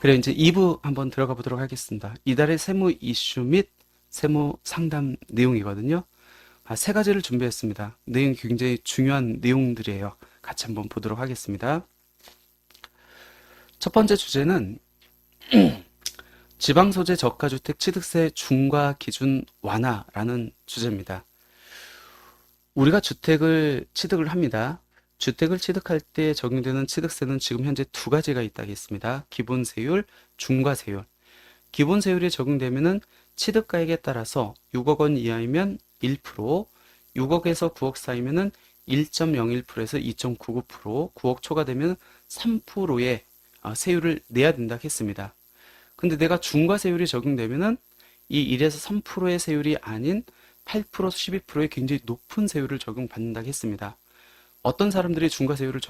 그래 이제 2부 한번 들어가 보도록 하겠습니다. 이달의 세무 이슈 및 세무 상담 내용이거든요. 세 가지를 준비했습니다. 내용 굉장히 중요한 내용들이에요. 같이 한번 보도록 하겠습니다. 첫 번째 주제는 지방소재 저가주택 취득세 중과 기준 완화라는 주제입니다. 우리가 주택을 취득을 합니다. 주택을 취득할 때 적용되는 취득세는 지금 현재 두 가지가 있다겠습니다. 기본세율, 중과세율. 기본세율이 적용되면은 취득가액에 따라서 6억 원 이하이면 1%, 6억에서 9억 사이면은 1.01%에서 2.99%, 9억 초과되면 3%의 세율을 내야 된다 했습니다. 근데 내가 중과세율이 적용되면은 이 1에서 3%의 세율이 아닌 8%, 12%의 굉장히 높은 세율을 적용받는다 했습니다. 어떤 사람들이 중과세율을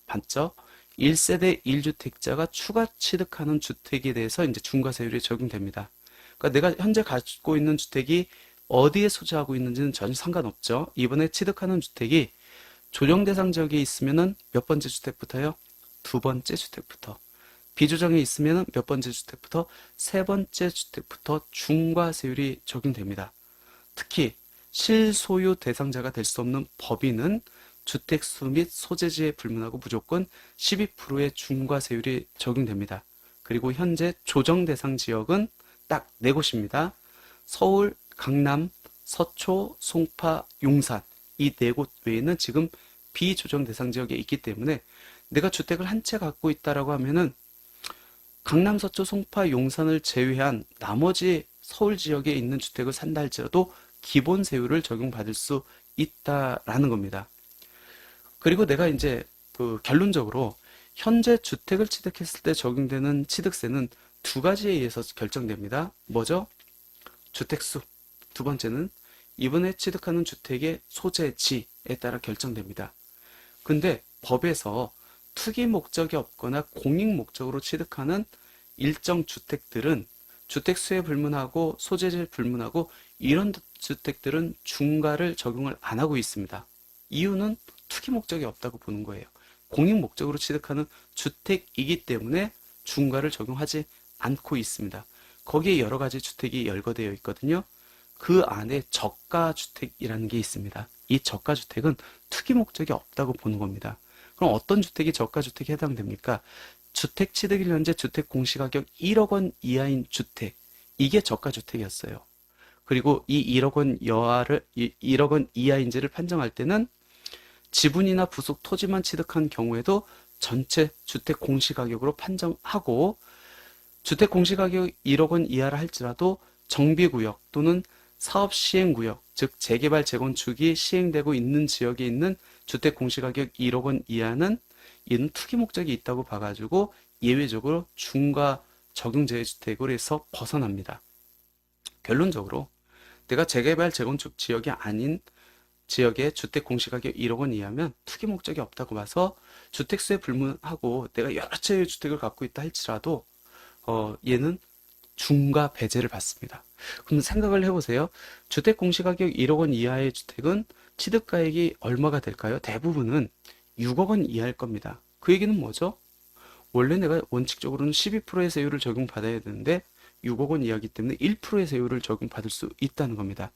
받죠? 1세대 1주택자가 추가 취득하는 주택에 대해서 이제 중과세율이 적용됩니다. 그러니까 내가 현재 가지고 있는 주택이 어디에 소재하고 있는지는 전혀 상관없죠. 이번에 취득하는 주택이 조정 대상 지역에 있으면은 몇 번째 주택부터요? 두 번째 주택부터. 비조정에 있으면은 몇 번째 주택부터? 세 번째 주택부터 중과세율이 적용됩니다. 특히 실소유 대상자가 될 수 없는 법인은 주택수 및 소재지에 불문하고 무조건 12%의 중과세율이 적용됩니다. 그리고 현재 조정 대상 지역은 딱 네 곳입니다. 서울, 강남, 서초, 송파, 용산 이 네 곳 외에는 지금 비조정 대상 지역에 있기 때문에 내가 주택을 한 채 갖고 있다라고 하면은 강남, 서초, 송파, 용산을 제외한 나머지 서울 지역에 있는 주택을 산다 할지라도 기본 세율을 적용받을 수 있다라는 겁니다. 그리고 내가 이제 결론적으로 현재 주택을 취득했을 때 적용되는 취득세는 두 가지에 의해서 결정됩니다. 뭐죠? 주택수. 두 번째는 이번에 취득하는 주택의 소재지에 따라 결정됩니다. 근데 법에서 투기 목적이 없거나 공익 목적으로 취득하는 일정 주택들은 주택수에 불문하고 소재지에 불문하고 이런 주택들은 중과를 적용을 안 하고 있습니다. 이유는 투기 목적이 없다고 보는 거예요. 공익 목적으로 취득하는 주택이기 때문에 중과를 적용하지 않고 있습니다. 거기에 여러 가지 주택이 열거되어 있거든요. 그 안에 저가주택이라는 게 있습니다. 이 저가주택은 투기 목적이 없다고 보는 겁니다. 그럼 어떤 주택이 저가주택에 해당됩니까? 주택 취득일 현재 주택 공시가격 1억 원 이하인 주택. 이게 저가주택이었어요. 그리고 이 1억 원 1억 원 이하인지를 판정할 때는 지분이나 부속 토지만 취득한 경우에도 전체 주택 공시가격으로 판정하고 주택 공시가격 1억 원 이하라 할지라도 정비구역 또는 사업시행구역, 즉 재개발 재건축이 시행되고 있는 지역에 있는 주택 공시가격 1억 원 이하는 이는 투기 목적이 있다고 봐가지고 예외적으로 중과 적용제외주택으로 해서 벗어납니다. 결론적으로 내가 재개발 재건축 지역이 아닌 지역의 주택 공시가격 1억 원 이하면 투기 목적이 없다고 봐서 주택수에 불문하고 내가 여러 채의 주택을 갖고 있다 할지라도 얘는 중과 배제를 받습니다. 그럼 생각을 해보세요. 주택 공시가격 1억 원 이하의 주택은 취득가액이 얼마가 될까요? 대부분은 6억 원 이하일 겁니다. 그 얘기는 뭐죠? 원래 내가 원칙적으로는 12%의 세율을 적용받아야 되는데 6억 원 이하이기 때문에 1%의 세율을 적용받을 수 있다는 겁니다.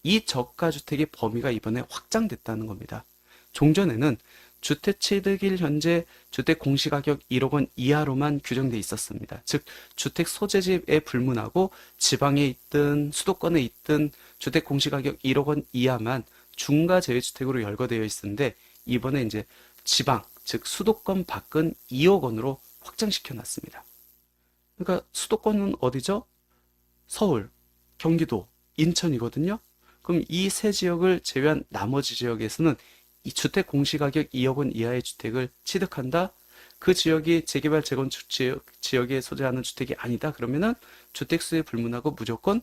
이 저가주택의 범위가 이번에 확장됐다는 겁니다. 종전에는 주택 취득일 현재 주택 공시가격 1억 원 이하로만 규정돼 있었습니다. 즉 주택 소재지에 불문하고 지방에 있든 수도권에 있든 주택 공시가격 1억 원 이하만 중과 재외주택으로 열거되어 있었는데 이번에 이제 지방 즉 수도권 밖은 2억 원으로 확장시켜 놨습니다. 그러니까 수도권은 어디죠? 서울, 경기도, 인천이거든요. 그럼 이 세 지역을 제외한 나머지 지역에서는 이 주택 공시가격 2억 원 이하의 주택을 취득한다. 그 지역이 재개발 재건축 지역에 소재하는 주택이 아니다. 그러면은 주택수에 불문하고 무조건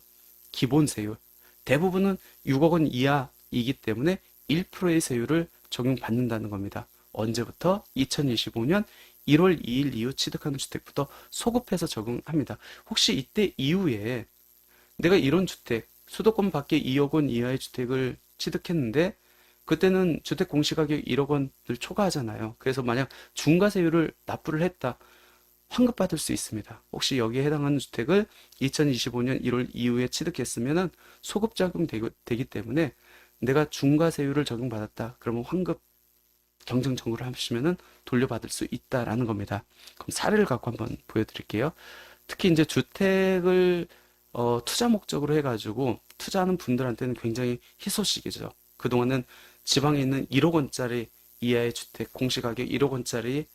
기본세율. 대부분은 6억 원 이하이기 때문에 1%의 세율을 적용받는다는 겁니다. 언제부터? 2025년 1월 2일 이후 취득하는 주택부터 소급해서 적용합니다. 혹시 이때 이후에 내가 이런 주택, 수도권 밖에 2억 원 이하의 주택을 취득했는데 그때는 주택 공시가격 1억 원을 초과하잖아요. 그래서 만약 중과세율을 납부를 했다. 환급받을 수 있습니다. 혹시 여기에 해당하는 주택을 2025년 1월 이후에 취득했으면 소급 적용되기 때문에 내가 중과세율을 적용받았다. 그러면 환급 경쟁 청구를 하시면은 돌려받을 수 있다라는 겁니다. 그럼 사례를 갖고 한번 보여드릴게요. 특히 이제 주택을 투자 목적으로 해가지고 투자하는 분들한테는 굉장히 희소식이죠. 그동안은 지방에 있는 1억 원짜리 이하의 주택, 공시가격 1억 원짜리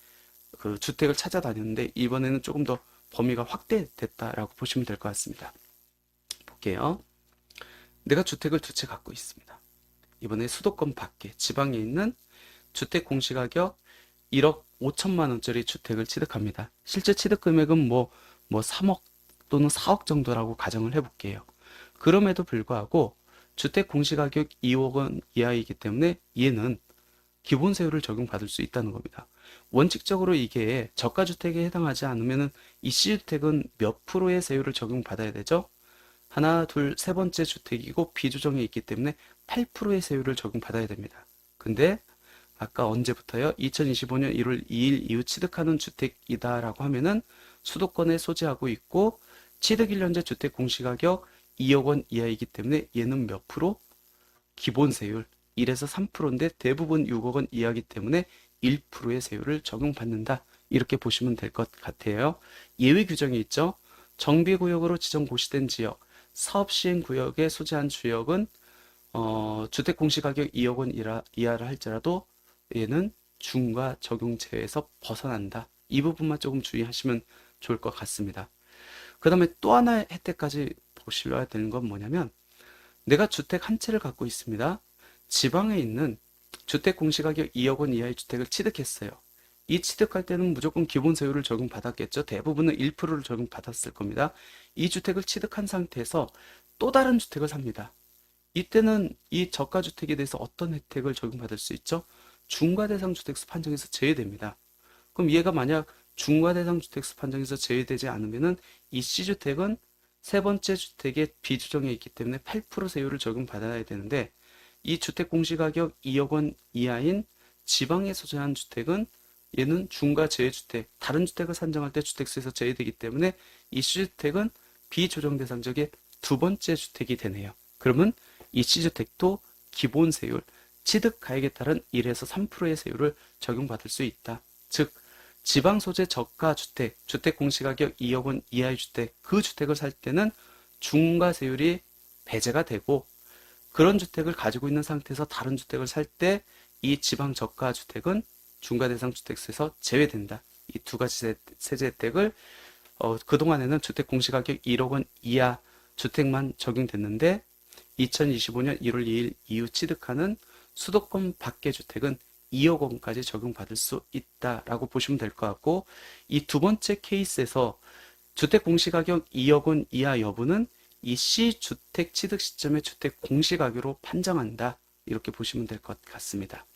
그 주택을 찾아다녔는데 이번에는 조금 더 범위가 확대됐다라고 보시면 될 것 같습니다. 볼게요. 내가 주택을 두 채 갖고 있습니다. 이번에 수도권 밖에 지방에 있는 주택 공시가격 1억 5천만 원짜리 주택을 취득합니다. 실제 취득 금액은 뭐 3억 또는 4억 정도라고 가정을 해볼게요. 그럼에도 불구하고 주택 공시가격 2억 원 이하이기 때문에 얘는 기본세율을 적용받을 수 있다는 겁니다. 원칙적으로 이게 저가주택에 해당하지 않으면 이 C주택은 몇 프로의 세율을 적용받아야 되죠? 하나, 둘, 세 번째 주택이고 비조정에 있기 때문에 8%의 세율을 적용받아야 됩니다. 근데 아까 언제부터요? 2025년 1월 2일 이후 취득하는 주택이다라고 하면은 수도권에 소지하고 있고 취득 1년제 주택 공시가격 2억 원 이하이기 때문에 얘는 몇 프로? 기본세율 1에서 3%인데 대부분 6억 원 이하이기 때문에 1%의 세율을 적용받는다. 이렇게 보시면 될 것 같아요. 예외 규정이 있죠. 정비구역으로 지정 고시된 지역, 사업시행구역에 소지한 지역은 주택 공시가격 2억 원 이하라 할지라도 얘는 중과 적용제에서 벗어난다. 이 부분만 조금 주의하시면 좋을 것 같습니다. 그 다음에 또 하나의 혜택까지 보셔야 되는 건 뭐냐면 내가 주택 한 채를 갖고 있습니다. 지방에 있는 주택 공시가격 2억 원 이하의 주택을 취득했어요. 이 취득할 때는 무조건 기본세율을 적용받았겠죠. 대부분은 1%를 적용받았을 겁니다. 이 주택을 취득한 상태에서 또 다른 주택을 삽니다. 이때는 이 저가주택에 대해서 어떤 혜택을 적용받을 수 있죠? 중과대상 주택수 판정에서 제외됩니다. 그럼 얘가 만약 중과대상 주택수 판정에서 제외되지 않으면은 이 C주택은 세 번째 주택의 비조정에 있기 때문에 8% 세율을 적용받아야 되는데 이 주택 공시가격 2억 원 이하인 지방에 소재한 주택은 얘는 중과 제외주택, 다른 주택을 산정할 때 주택수에서 제외되기 때문에 이 C주택은 비조정 대상적의 두 번째 주택이 되네요. 그러면 이 C주택도 기본세율, 취득가액에 따른 1에서 3%의 세율을 적용받을 수 있다. 즉, 지방 소재 저가 주택, 주택 공시가격 2억 원 이하의 주택, 그 주택을 살 때는 중과세율이 배제가 되고 그런 주택을 가지고 있는 상태에서 다른 주택을 살 때 이 지방 저가 주택은 중과대상 주택수에서 제외된다. 이 두 가지 세제 혜택을 그동안에는 주택 공시가격 1억 원 이하 주택만 적용됐는데 2025년 1월 2일 이후 취득하는 수도권 밖의 주택은 2억 원까지 적용받을 수 있다라고 보시면 될 것 같고 이 두 번째 케이스에서 주택 공시가격 2억 원 이하 여부는 이 C주택 취득 시점의 주택 공시가격으로 판정한다. 이렇게 보시면 될 것 같습니다.